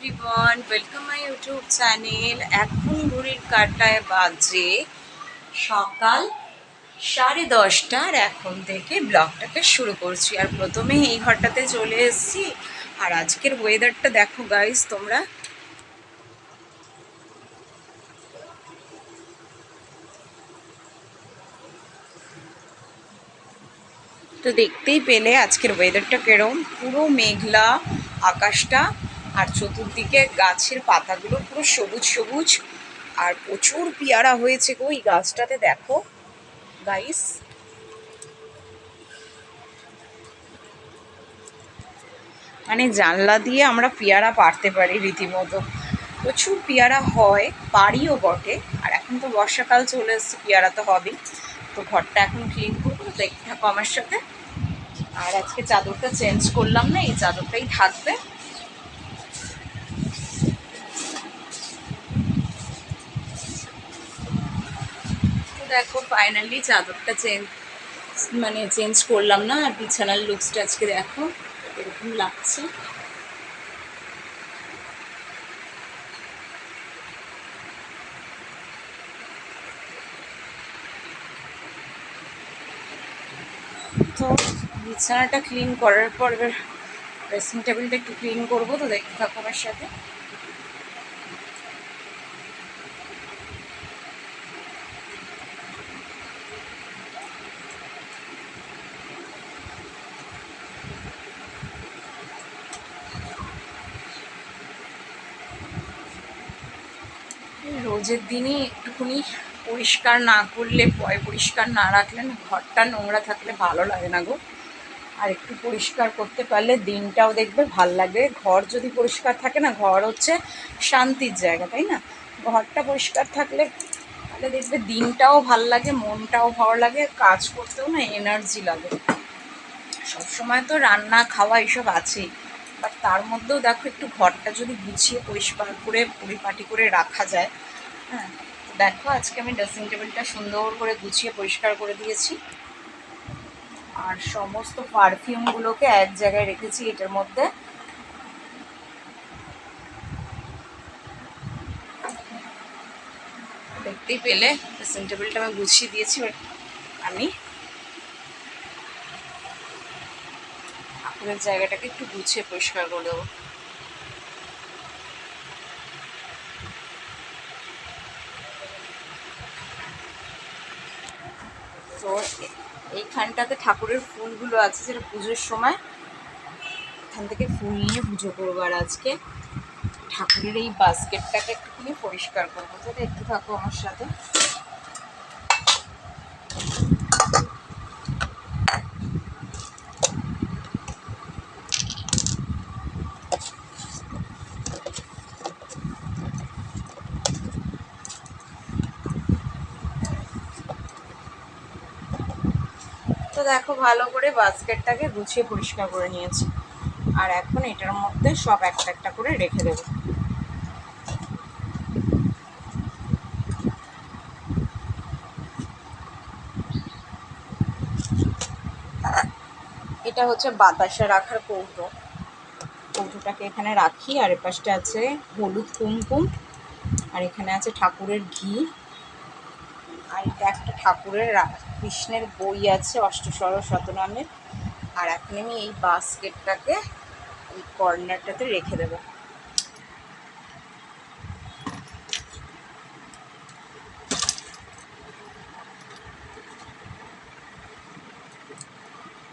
Everyone, welcome my YouTube channel. এখন ঘড়ির কাঁটায় বাজে সকাল 10:30, আর এখন থেকে ব্লগটাকে শুরু করছি। আর প্রথমে এই ঘরটাতে চলে এসেছি। আর আজকের ওয়েদারটা দেখো গাইস তোমরা। তো দেখতেই পেলে আজকের ওয়েদারটা কেরম, পুরো মেঘলা আকাশটা, আর চতুর্দিকে গাছের পাতাগুলো পুরো সবুজ সবুজ। আর প্রচুর পেয়ারা হয়েছে গো এই গাছটাতে, দেখো গাইস। মানে জানলা দিয়ে আমরা পেয়ারা পাড়তে পারি রীতিমতো। প্রচুর পেয়ারা হয়, পারিও বটে। আর এখন তো বর্ষাকাল চলে এসছে, পেয়ারা তো হবেই। তো ঘরটা এখন ক্লিন করবো, দেখতে থাকো আমার সাথে। আর আজকে চাদরটা চেঞ্জ করলাম না, এই চাদরটাই থাকবে। তো দেখো ফাইনালি চাদরটা চেঞ্জ করলাম না। আর বিছানার লুকসটা আজকে দেখো এরকম লাগছে। তো বিছানাটা ক্লিন করার পর এবার ড্রেসিং টেবিলটা একটু ক্লিন করবো, তো দেখতে থাকো আমার সাথে। রোজের দিনই একটুখানি পরিষ্কার না করলে, পরিষ্কার না রাখলে না, ঘরটা নোংরা থাকলে ভালো লাগে না গো। আর একটু পরিষ্কার করতে পারলে দিনটাও দেখবে ভাল লাগে। ঘর যদি পরিষ্কার থাকে না, ঘর হচ্ছে শান্তির জায়গা, তাই না? ঘরটা পরিষ্কার থাকলে তাহলে দেখবে দিনটাও ভাল লাগে, মনটাও ভালো লাগে, কাজ করতেও না এনার্জি লাগে। সবসময় তো রান্না খাওয়া এসব আছেই, বাট তার মধ্যেও দেখো একটু ঘরটা যদি গুছিয়ে পরিষ্কার করে পরিপাটি করে রাখা যায়। হ্যাঁ, দেখো আজকে আমি ড্রেসিং টেবিলটা সুন্দর করে গুছিয়ে পরিষ্কার করে দিয়েছি। আর সমস্ত পারফিউমগুলোকে এক জায়গায় রেখেছি এটার মধ্যে। দেখতেই পেলে ড্রেসিং টেবিলটা আমি গুছিয়ে দিয়েছি। আমি ঠাকুরের জায়গাটাকে একটু গুছিয়ে পরিষ্কার করে দেবো। তো এইখানটাতে ঠাকুরের ফুলগুলো আছে, যেটা পুজোর সময় এখান থেকে ফুল নিয়ে পুজো করবো। আর আজকে ঠাকুরের এই বাস্কেটটাকে একটুখানি পরিষ্কার করবো, তো দেখতে থাকো আমার সাথে। তো দেখো ভালো করে বাস্কেটটাকে গুছিয়ে পরিষ্কার করে নিয়েছি। আর এখন এটার মধ্যে সব একটা একটা করে রেখে দেবো। এটা হচ্ছে বাতাসা রাখার কৌটো। কৌটোটাকে এখানে রাখি। আর এপাশটা আছে হলুদ কুমকুম, আর এখানে আছে ঠাকুরের ঘি। আর এটা একটা ঠাকুরের কৃষ্ণের বই আছে, অষ্টসর শতনামের। আর এখন আমি এই বাস্কেটটাকে এই কর্নারটাতে রেখে দেবো।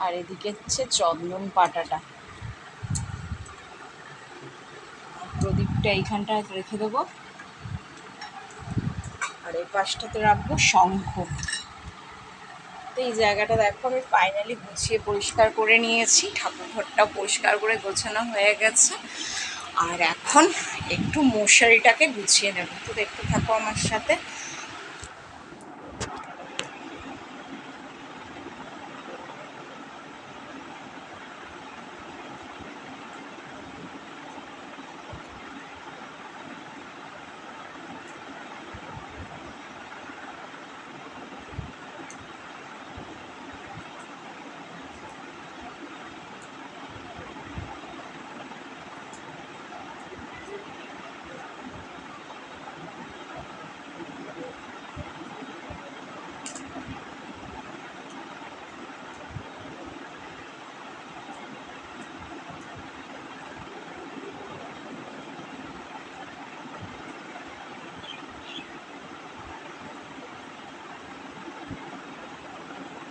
আর এদিকে হচ্ছে চন্দন পাটাটা, প্রদীপটা এইখানটা রেখে দেবো। আর এই পাশটাতে রাখবো শঙ্খ। তো এই জায়গাটা দেখো আমি ফাইনালি গুছিয়ে পরিষ্কার করে নিয়েছি। ঠাকুর ঘরটাও পরিষ্কার করে গোছানো হয়ে গেছে। আর এখন একটু মশারিটাকে গুছিয়ে নেব, তো দেখতে থাকো আমার সাথে।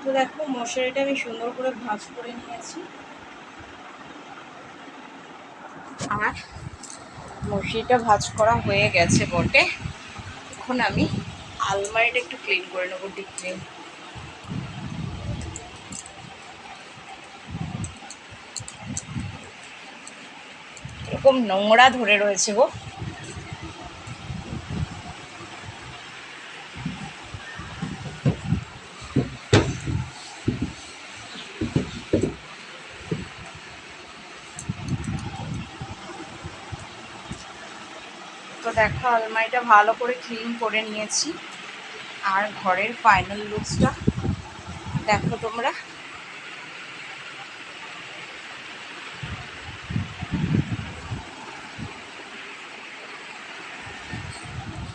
তো দেখো মশারিটা আমি সুন্দর করে ভাঁজ করে নিয়েছি, আর মশারিটা ভাঁজ করা হয়ে গেছে বটে। এখন আমি আলমারিটা একটু ক্লিন করে নেবো, ডিপ ক্লিন। এরকম নোংরা ধরে রয়েছে গো। তো দেখো আলমারিটা ভালো করে ক্লিন করে নিয়েছি, আর ঘরের ফাইনাল লুকসটা দেখো তোমরা।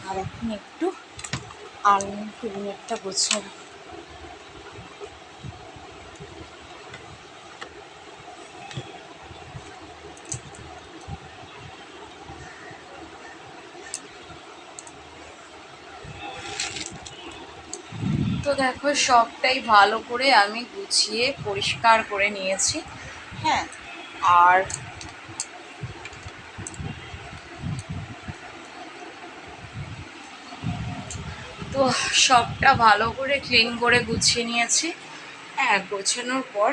আর এখন একটু আলমারি ক্লিনেরটা গোছাবো। তো দেখো সবটাই ভালো করে আমি গুছিয়ে পরিষ্কার করে নিয়েছি। হ্যাঁ, আর তো সবটা ভালো করে ক্লিন করে গুছিয়ে নিয়েছি। হ্যাঁ, গোছানোর পর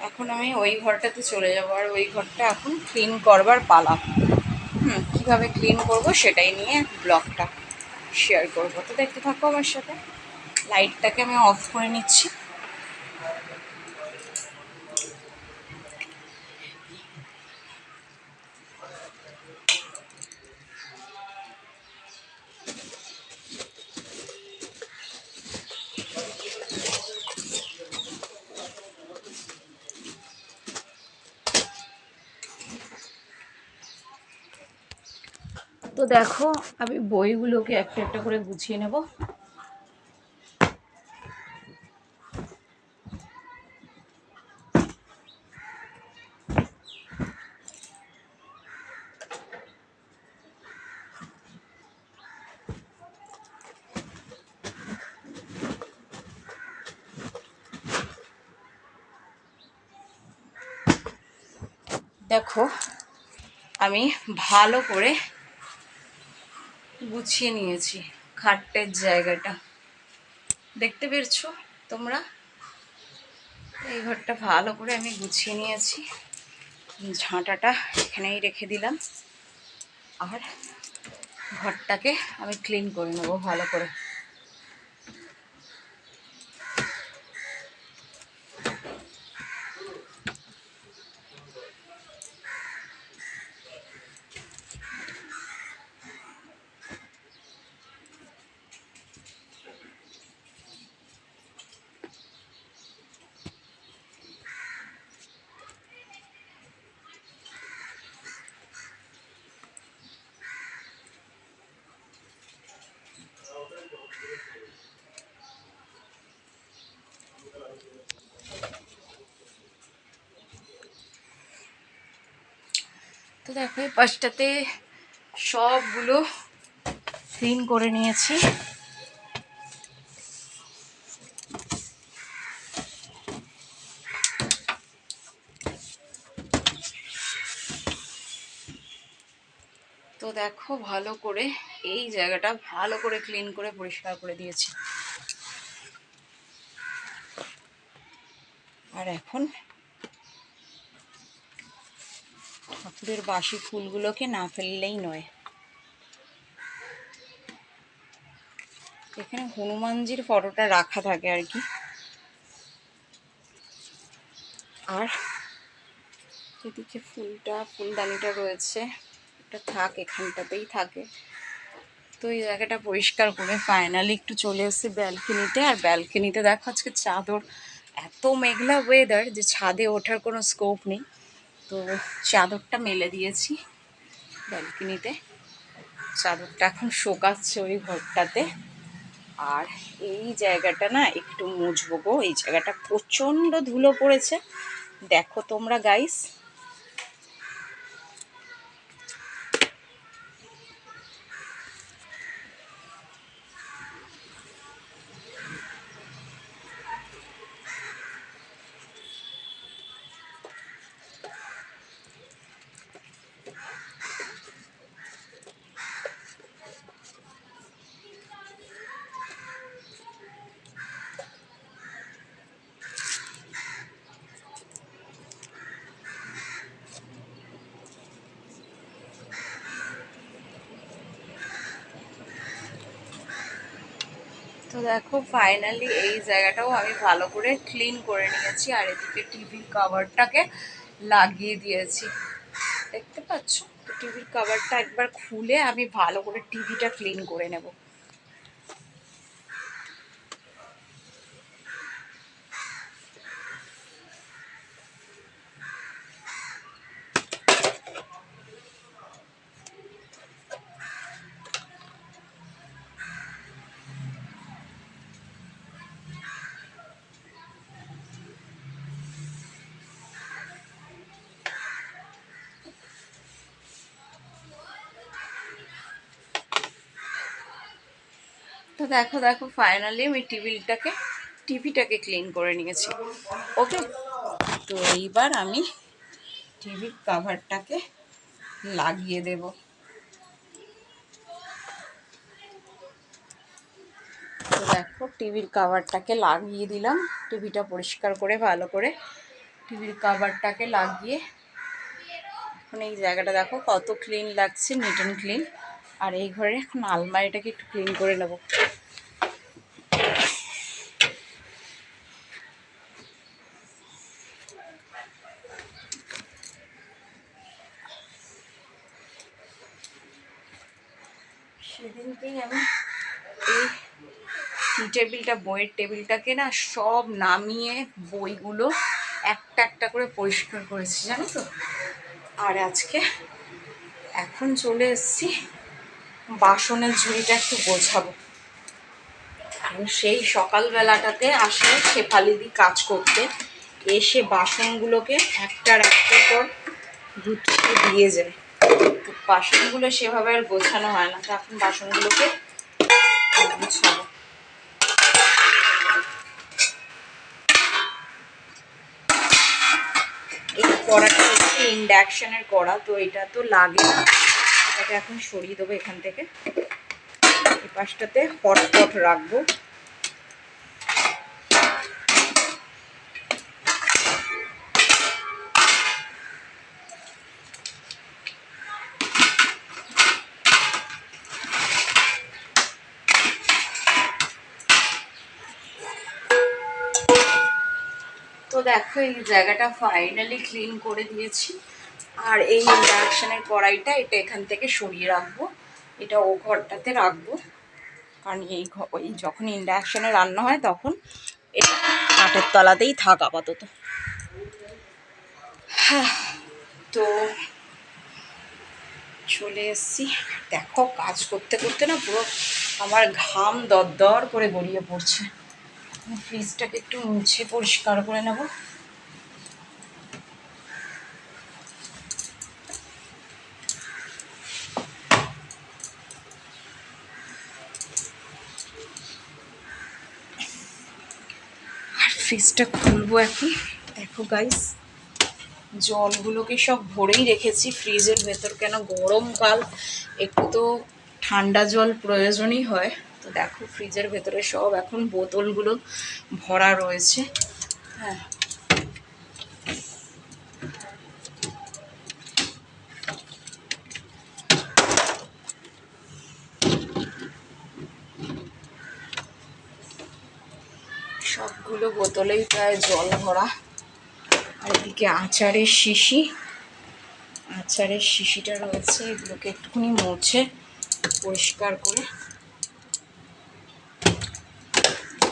এখন আমি ওই ঘরটাতে চলে যাবো, আর ওই ঘরটা এখন ক্লিন করবার পালা। কীভাবে ক্লিন করব সেটাই নিয়ে ব্লগটা শেয়ার করবো। তো দেখতে থাকো আমার সাথে। লাইটটাকে আমি অফ করে নিচ্ছি। তো দেখো আমি বইগুলোকে একটা একটা করে গুছিয়ে নেব। দেখো আমি ভালো করে গুছিয়ে নিয়েছি খাটের জায়গাটা, দেখতে পেরেছো তোমরা? এই ঘরটা ভালো করে আমি গুছিয়ে নিয়েছি। ঝাঁটাটা এখানেই রেখে দিলাম, আর ঘরটাকে আমি ক্লিন করে নেবো ভালো করে। তো দেখো এই পাশটাতে সবগুলো ক্লিন করে নিয়েছি। তো দেখো ভালো করে এই জায়গাটা ভালো করে ক্লিন করে পরিষ্কার করে দিয়েছি। আর এখন ঠাকুরের বাসি ফুলগুলোকে না ফেললেই নয়। এখানে হনুমানজির ফটোটা রাখা থাকে আর কি, আর এদিকে ফুলদানিটা রয়েছে, এটা থাক, এখানটাতেই থাকে। তো এই জায়গাটা পরিষ্কার করে ফাইনালি একটু চলে এসেছি ব্যালকনিতে। আর ব্যালকনিতে দেখো আজকে চাদর, এত মেঘলা ওয়েদার যে ছাদে ওঠার কোনো স্কোপ নেই। তো চাদরটা মেলে দিয়েছি ব্যালকনিতে, চাদরটা এখন শোকাচ্ছে ওই ঘরটাতে। আর এই জায়গাটা না একটু মুছবো গো, এই জায়গাটা প্রচণ্ড ধুলো পড়েছে, দেখো তোমরা গাইস। তো দেখো ফাইনালি এই জায়গাটাও আমি ভালো করে ক্লিন করে নিয়েছি, আর এদিকে টিভির কভারটাকে লাগিয়ে দিয়েছি, দেখতে পাচ্ছ? তো টিভির কভারটা একবার খুলে আমি ভালো করে টিভিটা ক্লিন করে নেব। তো দেখো দেখো ফাইনালি আমি টিভিটাকে ক্লিন করে নিয়েছি। ওকে, তো এইবার আমি টিভির কভারটাকে লাগিয়ে দেব। তো দেখো টিভির কভারটাকে লাগিয়ে দিলাম, টিভিটা পরিষ্কার করে ভালো করে টিভির কভারটাকে লাগিয়ে এখন এই জায়গাটা দেখো কত ক্লিন লাগছে, নিট অ্যান্ড ক্লিন। আর এই ঘরে এখন আলমারিটাকে একটু ক্লিন করে নেব। সেদিনকেই আমি এই বইয়ের টেবিলটাকে না সব নামিয়ে বইগুলো একটা একটা করে পরিষ্কার করেছি, জানো তো। আর আজকে এখন চলে এসেছি বাসনের ঝুড়িটা একটু গোছাবো। কারণ সেই সকালবেলাটাতে আসলে শেফালিদি কাজ করতে এসে বাসনগুলোকে একটার পর গুছিয়ে দিয়ে যায়। তো বাসনগুলো সেভাবে আর গোছানো হয় না, তো এখন বাসনগুলোকে গুছাবো। এই কড়াটা হচ্ছে ইন্ডাকশনের কড়া, তো এটা তো লাগে না, এটাকে এখন সরিয়ে দেবো এখান থেকে। এই পাশটাতে হটপট রাখবো। তো দেখো এই জায়গাটা ফাইনালি ক্লিন করে দিয়েছি। আর এই ইন্ডাকশনের কড়াইটা এটা এখান থেকে সরিয়ে রাখবো, এটা ও ঘরটাতে রাখবো। কারণ এই যখন ইন্ডাকশনে রান্না হয় তখন এটা কাঠের তলাতেই থাক আপাতত। হ্যাঁ, তো চলে এসছি। দেখো কাজ করতে করতে না পুরো আমার ঘাম দরদর করে গড়িয়ে পড়ছে। ফ্রিজটাকে একটু মুছে পরিষ্কার করে নেব। আর ফ্রিজটা খুলবো এখন। দেখো গাইস, জলগুলোকে সব ভরেই রেখেছি ফ্রিজের ভেতর, কেন গরমকাল একটু তো ঠান্ডা জল প্রয়োজনই হয়। তো দেখো ফ্রিজের ভেতরে সব এখন বোতলগুলো ভরা রয়েছে। হ্যাঁ, সবগুলো বোতলেই প্রায় জল ভরা। আর এদিকে আচারের শিশিটা রয়েছে, এগুলোকে একটুখানি মুছে পরিষ্কার করে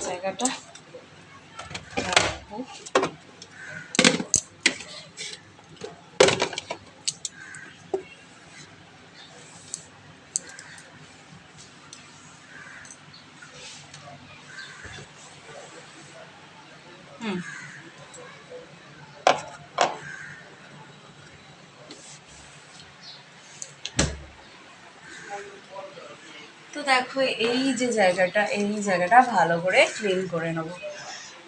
জায়গাটা রাখবো। তো দেখো এই জায়গাটা ভালো করে ক্লিন করে নেবো।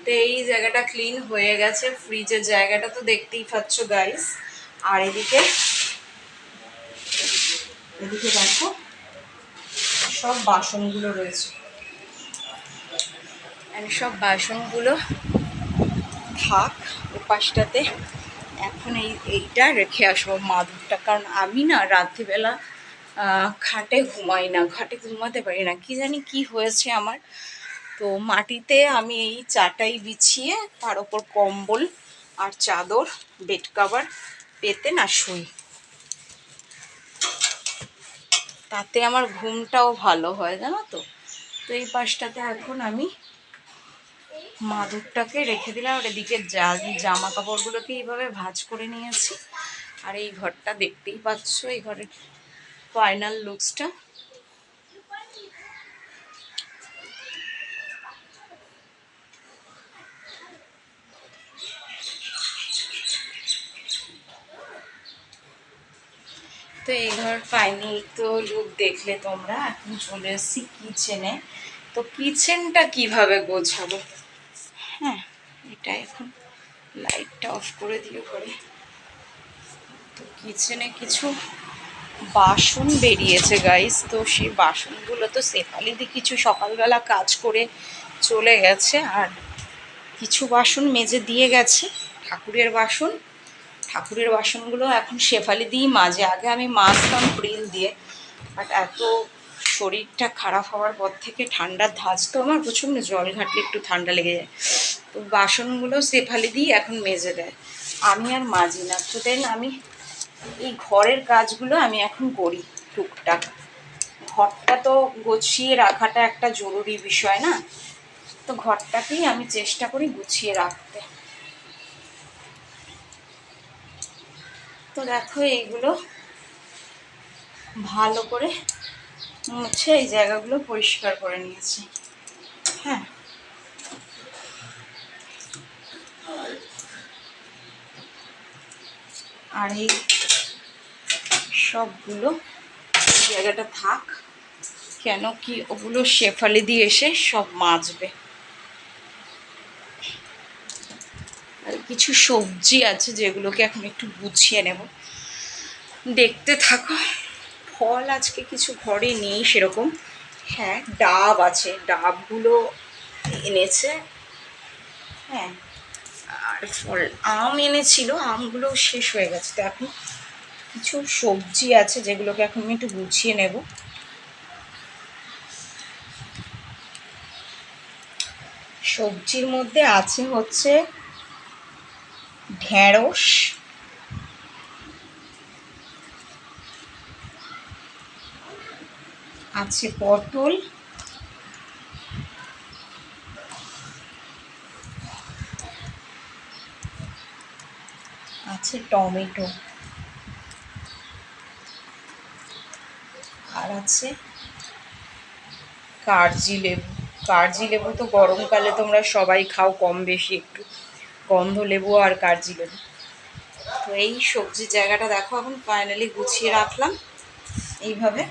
তো এই জায়গাটা ক্লিন হয়ে গেছে, ফ্রিজের জায়গাটা তো দেখতেই পাচ্ছ গাইস। আর এদিকে দেখো সব বাসনগুলো রয়েছে, সব বাসনগুলো থাক ওপাশটাতে। এখন এইটা রেখে আসবো মাদুরটা, কারণ আমি না রাত্রিবেলা খাটে ঘুমাই না, খাটে ঘুমাতে পারি না, কি জানি কি হয়েছে আমার। তো মাটিতে আমি এই চাটাই বিছিয়ে তার ওপর কম্বল আর চাদর বেড কভার পেতে না শুই, তাতে আমার ঘুমটাও ভালো হয় জানো তো। তো এই পাশটাতে এখন আমি মাদুরটাকে রেখে দিলাম, আর এদিকে জামা কাপড়গুলোকে এইভাবে ভাঁজ করে নিয়েছি। আর এই ঘরটা দেখতেই পাচ্ছ, এই ঘরের ফাইনাল লুকসটা। তো এই ঘর ফাইনাল তো লুক দেখলে তোমরা। এখন চলে এসেছি কিচেনে। তো কিচেনটা কিভাবে গোছাবো, হ্যাঁ এটা এখন লাইটটা অফ করে দিয়ে ঘরে। তো কিচেনে কিছু বাসন বেরিয়েছে গাইস, তো সেই বাসনগুলো তো শেফালিদি কিছু সকালবেলা কাজ করে চলে গেছে, আর কিছু বাসন মেজে দিয়ে গেছে। ঠাকুরের বাসনগুলো এখন শেফালিদিই মাজে। আগে আমি মাজতাম প্রিল দিয়ে, বাট এত শরীরটা খারাপ হওয়ার পর থেকে ঠান্ডার ধাঁচ তো আমার প্রচণ্ড, জল ঘাটলে একটু ঠান্ডা লেগে যায়। তো বাসনগুলো শেফালিদিই এখন মেজে দেয়, আমি আর মাজি না। তো দেন আমি এই ঘরের কাজগুলো আমি এখন করি টুকটাক। ঘরটা তো গুছিয়ে রাখাটা একটা জরুরি বিষয় না, তো ঘরটাকেই আমি চেষ্টা করি গুছিয়ে রাখতে। তো দেখো এইগুলো ভালো করে মুছে এই জায়গাগুলো পরিষ্কার করে নিয়েছি, হ্যাঁ। আর এই সবগুলো জায়গাটা থাক, কেন কি ওগুলো শেফালিদি এসে সব মাজবে। আর কিছু সবজি আছে যেগুলোকে এখন একটু গুছিয়ে নেব, দেখতে থাকো। ফল আজকে কিছু ঘরে নেই সেরকম, হ্যাঁ ডাব আছে, ডাবগুলো এনেছে, হ্যাঁ। আর ফল আম এনেছিল, আমগুলো শেষ হয়ে গেছে। তো এখন কিছু সবজি আছে যেগুলোকে এখন আমি একটু গুছিয়ে নেব। সবজির মধ্যে আছে হচ্ছে ঢেঁড়স, আছে পটল, আছে টমেটো, আর আছে কাগজি লেবু। কাগজি লেবু তো গরমকালে তোমরা সবাই খাও কম বেশি একটু, গন্ধ লেবু আর কাগজি লেবু। তো এই সবজির জায়গাটা দেখো এখন ফাইনালি গুছিয়ে রাখলাম এইভাবে।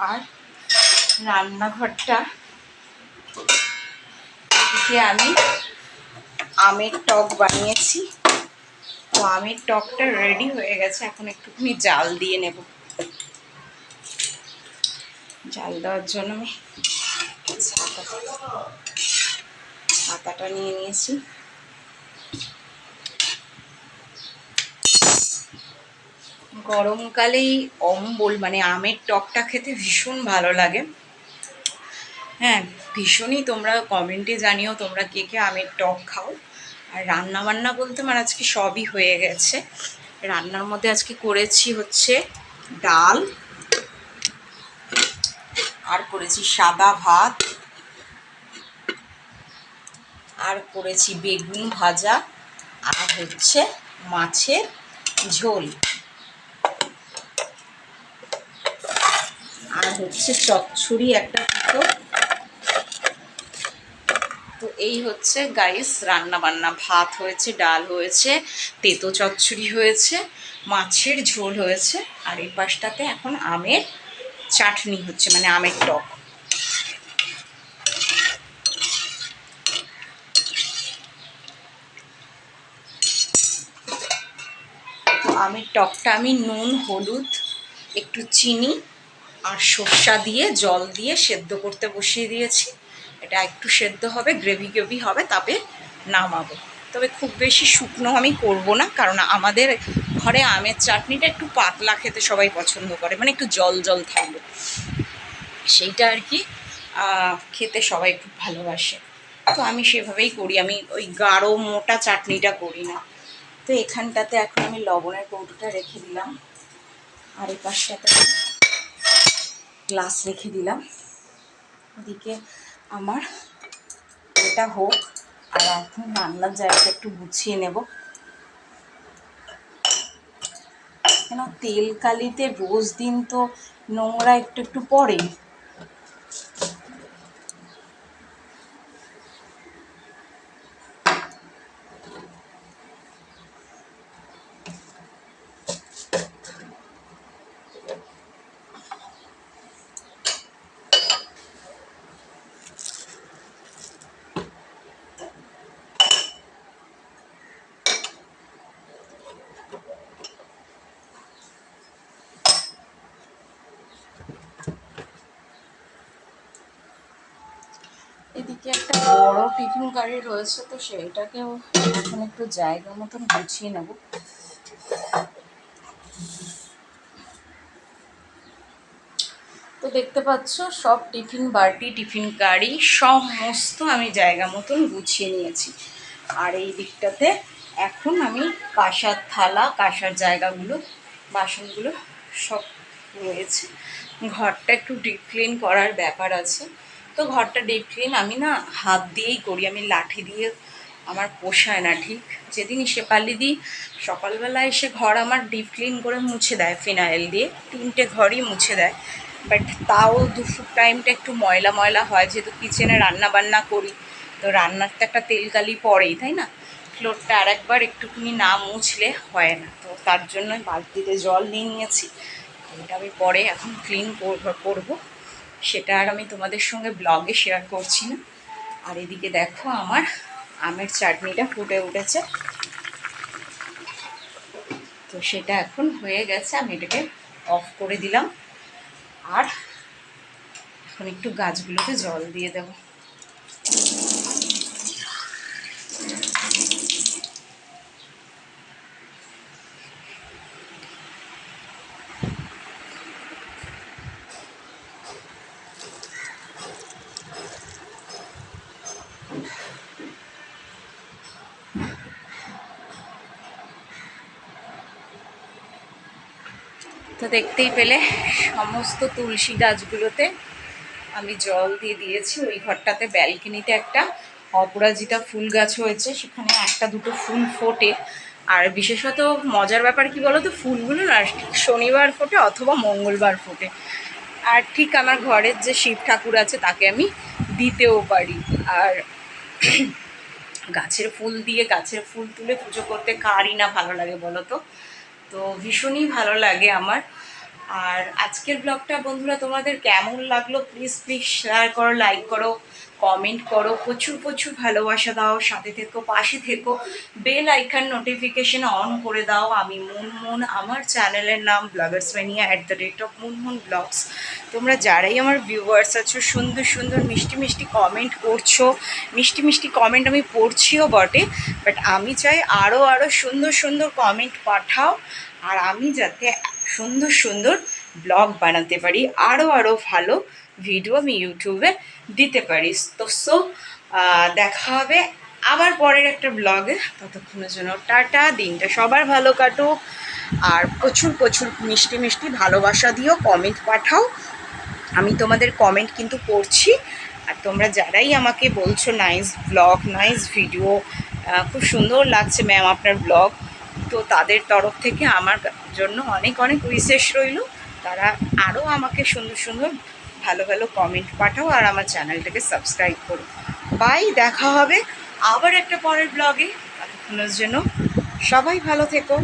আর রান্নাঘরটা এদিকে আমি আমের টক বানিয়েছি, তো আমের টকটা রেডি হয়ে গেছে, এখন একটুখানি জাল দিয়ে নেব। জাল দেওয়ার জন্য আমি ছাতাটা নিয়ে নিয়েছি। গরমকালেই অম্বল মানে আমের টকটা খেতে ভীষণ ভালো লাগে, হ্যাঁ ভীষণই। তোমরা কমেন্টে জানিও তোমরা কে কে আমের টক খাও। আর রান্না বান্না বলতে আমার আজকে সবই হয়ে গেছে। রান্নার মধ্যে আজকে করেছি হচ্ছে ডাল, আর করেছি সাদা ভাত, আর করেছি বেগুন ভাজা, আর হচ্ছে মাছের ঝোল, আর হচ্ছে চচ্চড়ি একটা দুটো। তো এই হচ্ছে গাইস রান্না বান্না। ভাত হয়েছে, ডাল হয়েছে, তেতো চচ্চড়ি হয়েছে, মাছের ঝোল হয়েছে, আর এই পাশটাতে এখন আমের চাটনি হচ্ছে, মানে আমের টক। তো আমের টকটা আমি নুন, হলুদ, একটু চিনি আর সর্ষা দিয়ে জল দিয়ে সেদ্ধ করতে বসিয়ে দিয়েছি। এটা একটু সেদ্ধ হবে, গ্রেভি গ্রেভি হবে, তবে নামাবো। তবে খুব বেশি শুকনো আমি করব না, কারণ আমাদের ঘরে আমের চাটনিটা একটু পাতলা খেতে সবাই পছন্দ করে, মানে একটু জল জল থাকবে। সেইটা আর কি খেতে সবাই খুব ভালোবাসে। তো আমি সেভাবেই করি, আমি ওই গাঢ় মোটা চাটনিটা করি না। তো এখানটাতে এখন আমি লবণের কৌটোটা রেখে দিলাম, আর এই পাশটাতে গ্লাস রেখে দিলাম। ওদিকে আমার এটা হোক, আর এখন রান্নার জায়গাটা একটু গুছিয়ে নেব, কেন তেল কালিতে রোজ দিন তো নোংরা একটু একটু পড়েই। এদিকে একটা বড় টিফিন গাড়ি রয়েছে, তো সেইটাকেও এখন একটু জায়গা মতন গুছিয়ে নেব। তো দেখতে পাচ্ছ সব টিফিন বাটি, টিফিন গাড়ি সমস্ত আমি জায়গা মতন গুছিয়ে নিয়েছি। আর এই দিকটাতে এখন আমি কাঁসার থালা, কাঁসার জায়গাগুলো, বাসনগুলো সব রয়েছে। ঘরটা একটু ডিপ ক্লিন করার ব্যাপার আছে, তো ঘরটা ডিপ ক্লিন আমি না হাত দিয়েই করি, আমি লাঠি দিয়ে আমার পোষায় না। ঠিক যেদিন শেফালি দি সকালবেলা এসে ঘর আমার ডিপ ক্লিন করে মুছে দেয় ফিনাইল দিয়ে, 3টে ঘরই মুছে দেয়, বাট তাও দুপুর টাইমটা একটু ময়লা ময়লা হয়, যেহেতু কিচেনে রান্না বান্না করি, তো রান্নার তো একটা তেলকালি পড়েই, তাই না? ফ্লোরটা আর একবার একটুখানি না মুছলে হয় না, তো তার জন্য বালতিতে জল নিয়ে নিয়েছি। এটা আমি পরে এখন ক্লিন করব, সেটা আর আমি তোমাদের সঙ্গে ব্লগে শেয়ার করছি না। আর এদিকে দেখো আমার আমের চাটনিটা ফুটে উঠেছে, তো সেটা এখন হয়ে গেছে, আমি এটাকে অফ করে দিলাম। আর এখন একটু গাছগুলোতে জল দিয়ে দেব। তো দেখতেই পেলে সমস্ত তুলসী গাছগুলোতে আমি জল দিয়ে দিয়েছি। ওই ঘরটাতে ব্যালকনিতে একটা অপরাজিতা ফুল গাছ হয়েছে, সেখানে একটা দুটো ফুল ফোটে। আর বিশেষত মজার ব্যাপার কি বলো তো, ফুলগুলো না শনিবার ফোটে অথবা মঙ্গলবার ফোটে। আর ঠিক আমার ঘরের যে শিব ঠাকুর আছে তাকে আমি দিতেও পারি। আর গাছের ফুল দিয়ে গাছের ফুল তুলে পুজো করতে কারই না ভালো লাগে বলো তো? তো ভীষণই ভালো লাগে আমার। আর আজকের ব্লগটা বন্ধুরা তোমাদের কেমন লাগলো প্লিজ প্লিজ শেয়ার করো, লাইক করো, কমেন্ট করো, প্রচুর প্রচুর ভালোবাসা দাও, সাথে থেকো, পাশে থেকো, বেল আইকন নোটিফিকেশন অন করে দাও। আমি মুনমুন, আমার চ্যানেলের নাম ব্লগার্সম্যানিয়া @মুনমুন ব্লগস। তোমরা যারাই আমার ভিউয়ার্স আছো, সুন্দর সুন্দর মিষ্টি মিষ্টি কমেন্ট করছো, মিষ্টি মিষ্টি কমেন্ট আমি পড়ছিও বটে, বাট আমি চাই আরও আরও সুন্দর সুন্দর কমেন্ট পাঠাও, আর আমি যাতে সুন্দর সুন্দর ব্লগ বানাতে পারি, আরও আরও ভালো ভিডিও আমি ইউটিউবে দিতে পারি। তো দেখা হবে আবার পরের একটা ব্লগে। ততক্ষণের জন্য টাটা, দিনটা সবার ভালো কাটুক, আর প্রচুর প্রচুর মিষ্টি মিষ্টি ভালোবাসা দিও, কমেন্ট পাঠাও, আমি তোমাদের কমেন্ট কিন্তু পড়ছি। আর তোমরা যারাই আমাকে বলছো নাইস ব্লগ, নাইস ভিডিও, খুব সুন্দর লাগছে ম্যাম আপনার ব্লগ, তো তাদের তরফ থেকে আমার জন্য অনেক অনেক উইশেস রইল। তারা আরও আমাকে সুন্দর সুন্দর ভালো ভালো কমেন্ট পাঠাও, আর আমার চ্যানেলটাকে সাবস্ক্রাইব করো। বাই, দেখা হবে আবার একটা পরের ব্লগে। ততক্ষণের জন্য সবাই ভালো থেকো।